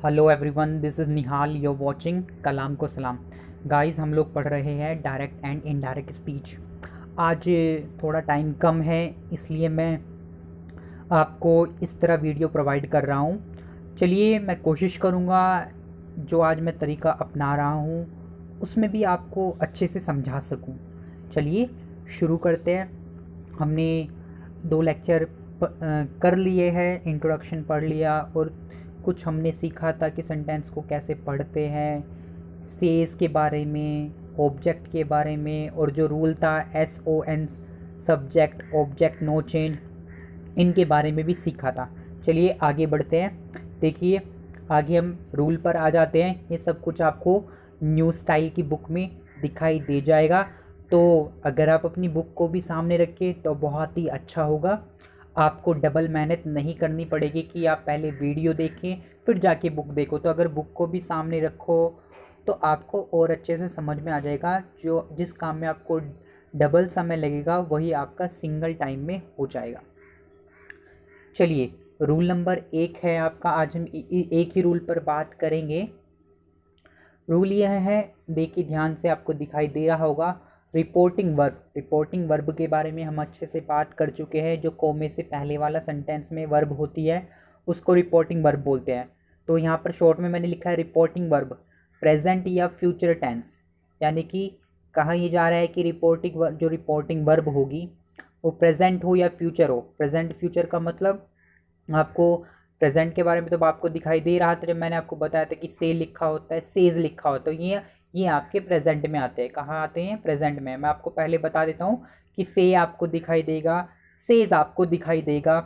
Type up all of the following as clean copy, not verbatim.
Hello everyone, this is Nihal, you watching Kalam को सलाम। Guys, हम लोग पढ़ रहे हैं डायरेक्ट एंड इनडायरेक्ट स्पीच। आज थोड़ा टाइम कम है, इसलिए मैं आपको इस तरह वीडियो प्रोवाइड कर रहा हूँ। चलिए, मैं कोशिश करूँगा जो आज मैं तरीका अपना रहा हूँ उसमें भी आपको अच्छे से समझा सकूँ। चलिए शुरू करते हैं। हमने 2 लेक्चर कर लिए हैं, इंट्रोडक्शन पढ़ लिया और कुछ हमने सीखा था कि सेंटेंस को कैसे पढ़ते हैं, सेज के बारे में, ऑब्जेक्ट के बारे में, और जो रूल था SON subject object no change, इनके बारे में भी सीखा था। चलिए आगे बढ़ते हैं। देखिए, आगे हम रूल पर आ जाते हैं। ये सब कुछ आपको न्यू स्टाइल की बुक में दिखाई दे जाएगा, तो अगर आप अपनी बुक को भी सामने रखें तो बहुत ही अच्छा होगा। आपको डबल मेहनत नहीं करनी पड़ेगी कि आप पहले वीडियो देखें फिर जाके बुक देखो। तो अगर बुक को भी सामने रखो तो आपको और अच्छे से समझ में आ जाएगा। जो जिस काम में आपको डबल समय लगेगा वही आपका सिंगल टाइम में हो जाएगा। चलिए, रूल नंबर 1 है आपका। आज हम एक ही रूल पर बात करेंगे। रूल यह है, देखिए ध्यान से, आपको दिखाई दे रहा होगा, रिपोर्टिंग वर्ब। रिपोर्टिंग वर्ब के बारे में हम अच्छे से बात कर चुके हैं। जो कोमे से पहले वाला सेंटेंस में वर्ब होती है उसको रिपोर्टिंग वर्ब बोलते हैं। तो यहाँ पर शॉर्ट में मैंने लिखा है रिपोर्टिंग वर्ब प्रेजेंट या फ्यूचर टेंस, यानी कि कहा यह जा रहा है कि जो रिपोर्टिंग वर्ब होगी वो प्रेजेंट हो या फ्यूचर हो। प्रेजेंट फ्यूचर का मतलब आपको प्रेजेंट के बारे में तो आपको दिखाई दे रहा था जब मैंने आपको बताया था कि से लिखा होता है, सेज लिखा होता है। ये आपके प्रेजेंट में आते हैं। कहाँ आते हैं? प्रेजेंट में। मैं आपको पहले बता देता हूँ कि से आपको दिखाई देगा, सेज आपको दिखाई देगा।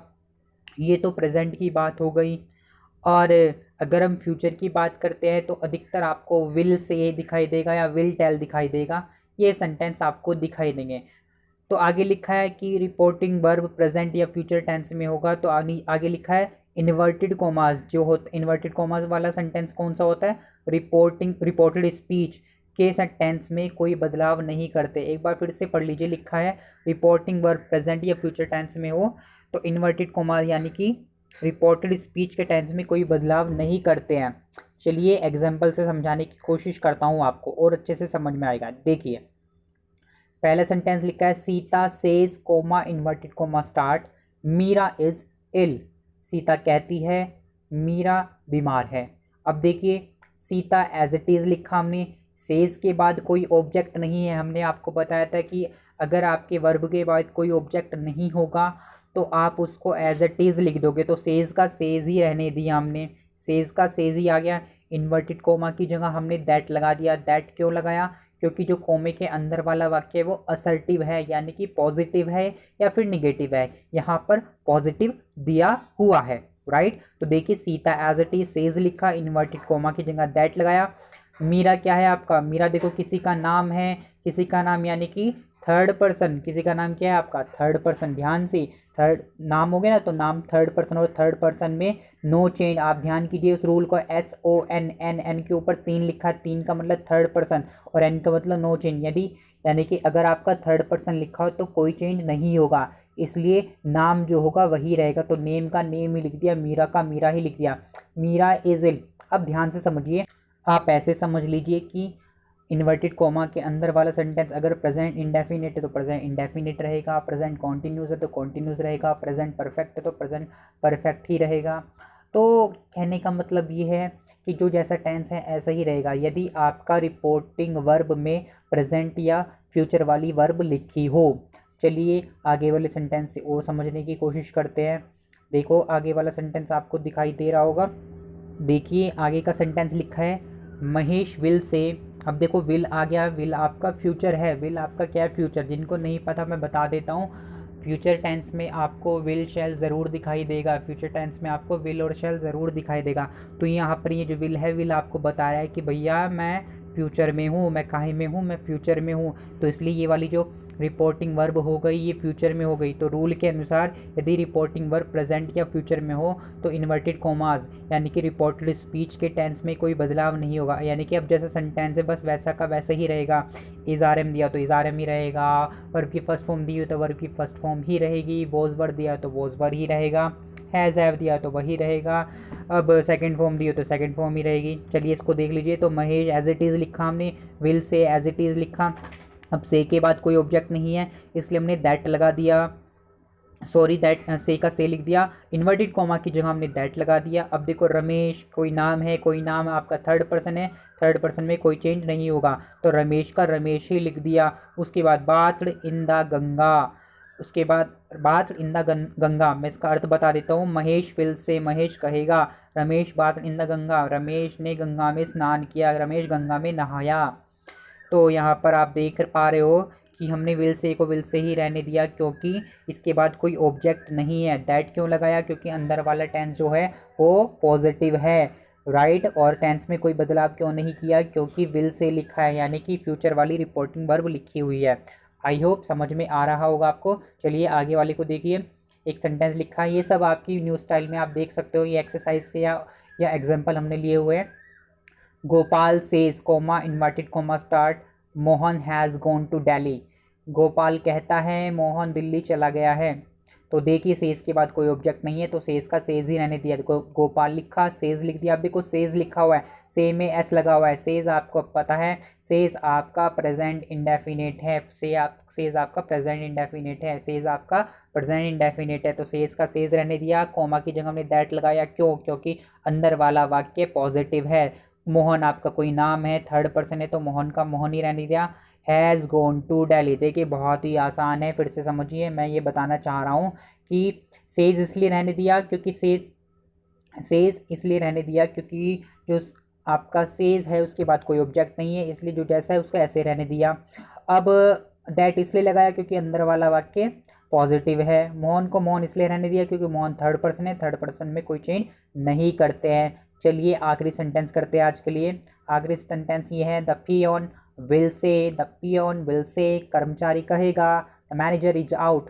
ये तो प्रेजेंट की बात हो गई। और अगर हम फ्यूचर की बात करते हैं तो अधिकतर आपको विल से दिखाई देगा या विल टेल दिखाई देगा। ये सेंटेंस आपको दिखाई देंगे। तो आगे लिखा है कि रिपोर्टिंग वर्ब प्रेजेंट या फ्यूचर टेंस में होगा। तो आगे लिखा है इन्वर्टेड कॉमास। जो होता इन्वर्टेड कॉमास वाला सेंटेंस कौन सा होता है? रिपोर्टेड स्पीच के सेंटेंस में कोई बदलाव नहीं करते। एक बार फिर से पढ़ लीजिए, लिखा है रिपोर्टिंग वर्ब प्रेजेंट या फ्यूचर टेंस में हो तो इन्वर्टेड कॉमास यानी कि रिपोर्टेड स्पीच के टेंस में कोई बदलाव नहीं करते हैं। चलिए एग्जाम्पल से समझाने की कोशिश करता हूँ, आपको और अच्छे से समझ में आएगा। देखिए, पहला सेंटेंस लिखा है Sita says comma inverted comma start Meera is ill. Sita कहती है मीरा बीमार है। अब देखिए, सीता एज इट इज़ लिखा हमने। सेज के बाद कोई ऑब्जेक्ट नहीं है। हमने आपको बताया था कि अगर आपके वर्ब के बाद कोई ऑब्जेक्ट नहीं होगा तो आप उसको एज इट इज़ लिख दोगे। तो सेज का सेज ही रहने दिया हमने, सेज का सेज ही आ गया। इन्वर्टेड कोमा की जगह हमने दैट लगा दिया। दैट क्यों लगाया? क्योंकि जो कोमे के अंदर वाला वाक्य है वो असर्टिव है, यानी कि पॉजिटिव है या फिर निगेटिव है। यहाँ पर पॉजिटिव दिया हुआ है, राइट। तो देखिए, Sita as it is says लिखा, इन्वर्टेड कोमा की जगह दैट लगाया। मीरा क्या है आपका? मीरा देखो किसी का नाम है, किसी का नाम यानी कि थर्ड पर्सन। किसी का नाम क्या है आपका? Third person. ध्यान से, थर्ड नाम हो गया ना, तो नाम थर्ड पर्सन और थर्ड पर्सन में नो चेंज। आप ध्यान कीजिए उस रूल को। SON, एन के ऊपर 3 लिखा है, 3 का मतलब थर्ड पर्सन और एन का मतलब नो चेंज। यानी कि अगर आपका थर्ड पर्सन लिखा हो तो कोई चेंज नहीं होगा, इसलिए नाम जो होगा वही रहेगा। तो नेम का नेम ही लिख दिया, मीरा का मीरा ही लिख दिया। Meera is ill. अब ध्यान से समझिए, आप ऐसे समझ लीजिए कि इन्वर्टेड कोमा के अंदर वाला सेंटेंस अगर प्रेजेंट इंडेफिनिट है तो प्रेजेंट इंडेफिनिट रहेगा, प्रेजेंट कॉन्टिन्यूस है तो कॉन्टिन्यूस रहेगा, प्रेजेंट परफेक्ट है तो प्रेजेंट परफेक्ट ही रहेगा। तो कहने का मतलब ये है कि जो जैसा टेंस है ऐसा ही रहेगा यदि आपका रिपोर्टिंग वर्ब में प्रेजेंट या फ्यूचर वाली वर्ब लिखी हो। चलिए आगे वाले सेंटेंस से और समझने की कोशिश करते हैं। देखो, आगे वाला सेंटेंस आपको दिखाई दे रहा होगा। देखिए, आगे का सेंटेंस लिखा है महेश विल से। अब देखो, विल आ गया। विल आपका फ्यूचर है। विल आपका क्या है? फ्यूचर। जिनको नहीं पता मैं बता देता हूँ, फ्यूचर टेंस में आपको विल शैल ज़रूर दिखाई देगा। फ्यूचर टेंस में आपको विल और शैल ज़रूर दिखाई देगा। तो यहाँ पर ये जो विल है, विल आपको बताया है कि भैया मैं फ्यूचर में हूँ, मैं काहे में हूँ, मैं फ्यूचर में हूँ। तो इसलिए ये वाली जो रिपोर्टिंग वर्ब हो गई ये फ्यूचर में हो गई। तो रूल के अनुसार यदि रिपोर्टिंग वर्ब प्रेजेंट या फ्यूचर में हो तो इन्वर्टेड कॉमास यानी कि रिपोर्टेड स्पीच के टेंस में कोई बदलाव नहीं होगा। यानी कि अब जैसा सेंटेंस है बस वैसा का वैसा ही रहेगा। इज आर एम दिया तो इज आर एम ही रहेगा, वर्ब की फर्स्ट फॉर्म दी हो तो वर्ब की फर्स्ट फॉर्म ही रहेगी, वॉज वर दिया तो वॉज वर ही रहेगा, हैज़ हैव दिया तो वही रहेगा, अब सेकंड फॉर्म दी हो तो सेकंड फॉर्म ही रहेगी। चलिए इसको देख लीजिए। तो महेश एज इट इज़ लिखा हमने, will say as it is लिखा। अब से के बाद कोई ऑब्जेक्ट नहीं है इसलिए हमने दैट लगा दिया, सॉरी दैट से का से लिख दिया, इन्वर्टेड कॉमा की जगह हमने दैट लगा दिया। अब देखो रमेश कोई नाम है, कोई नाम आपका थर्ड पर्सन है, थर्ड पर्सन में कोई चेंज नहीं होगा तो रमेश का रमेश ही लिख दिया। उसके बाद बाथ इन द गंगा, उसके बाद बाथ इन द गंगा, मैं इसका अर्थ बता देता हूँ। महेश फिल से महेश कहेगा Ramesh bath in the Ganga, Ramesh ने गंगा में स्नान किया, रमेश गंगा में नहाया। तो यहाँ पर आप देख पा रहे हो कि हमने विल से को विल से ही रहने दिया क्योंकि इसके बाद कोई ऑब्जेक्ट नहीं है। दैट क्यों लगाया? क्योंकि अंदर वाला टेंस जो है वो पॉजिटिव है, राइट। और टेंस में कोई बदलाव क्यों नहीं किया? क्योंकि विल से लिखा है, यानी कि फ्यूचर वाली रिपोर्टिंग वर्ब लिखी हुई है। आई होप समझ में आ रहा होगा आपको। चलिए आगे वाले को देखिए। एक सेंटेंस लिखा है, ये सब आपकी न्यू स्टाइल में आप देख सकते हो, ये एक्सरसाइज से या एग्जाम्पल हमने लिए हुए हैं। Gopal says comma inverted comma start Mohan has gone to Delhi. Gopal कहता है मोहन दिल्ली चला गया है। तो देखिए सेज के बाद कोई ऑब्जेक्ट नहीं है तो सेज का सेज ही रहने दिया। देखो गोपाल लिखा, सेज लिख दिया। अब देखो सेज लिखा हुआ है, से में एस लगा हुआ है। सेज आपको पता है, सेज आपका प्रेजेंट इंडेफिनेट है, सेज आपका प्रेजेंट इंडेफिनेट है, सेज आपका प्रेजेंट इंडेफिनेट है। तो सेज का सेज रहने दिया, कोमा की जगह हमने दैट लगाया। क्यों? क्योंकि अंदर वाला वाक्य पॉजिटिव है। मोहन आपका कोई नाम है, थर्ड पर्सन है तो मोहन का मोहन ही रहने दिया। हैज़ गॉन टू दिल्ली, देखिए बहुत ही आसान है, फिर से समझिए। मैं ये बताना चाह रहा हूँ कि सेज इसलिए रहने दिया क्योंकि सेज इसलिए रहने दिया क्योंकि जो आपका सेज है उसके बाद कोई ऑब्जेक्ट नहीं है, इसलिए जो जैसा है उसको ऐसे रहने दिया। अब दैट इसलिए लगाया क्योंकि अंदर वाला वाक्य पॉजिटिव है। मोहन को मोहन इसलिए रहने दिया क्योंकि मोहन थर्ड पर्सन है, थर्ड पर्सन में कोई चेंज नहीं करते हैं। चलिए आखिरी सेंटेंस करते हैं आज के लिए। आखिरी सेंटेंस ये है, the peon will say, the peon will say, कर्मचारी कहेगा the manager is out,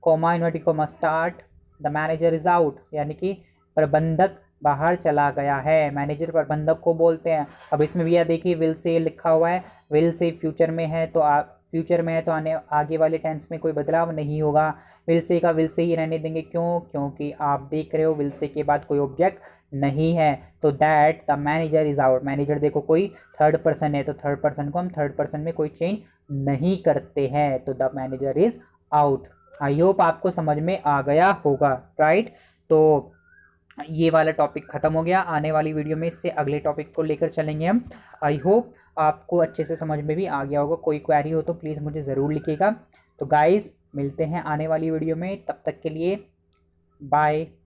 comma inverted comma start, the manager is out, यानी कि प्रबंधक बाहर चला गया है। मैनेजर प्रबंधक को बोलते हैं। अब इसमें भी यह देखिए विल से लिखा हुआ है, विल से फ्यूचर में है तो फ्यूचर में है तो आगे वाले टेंस में कोई बदलाव नहीं होगा। विल से का विल से ही रहने देंगे। क्यों? क्योंकि आप देख रहे हो विल से के बाद कोई ऑब्जेक्ट नहीं है। तो that the manager is out, manager देखो कोई थर्ड पर्सन है तो थर्ड पर्सन को हम थर्ड पर्सन में कोई चेंज नहीं करते हैं, तो the manager is out. I hope आपको समझ में आ गया होगा, राइट। तो ये वाला टॉपिक ख़त्म हो गया। आने वाली वीडियो में इससे अगले टॉपिक को लेकर चलेंगे हम। आई होप आपको अच्छे से समझ में भी आ गया होगा। कोई क्वेरी हो तो प्लीज़ मुझे ज़रूर लिखिएगा। तो गाइस मिलते हैं आने वाली वीडियो में, तब तक के लिए बाय।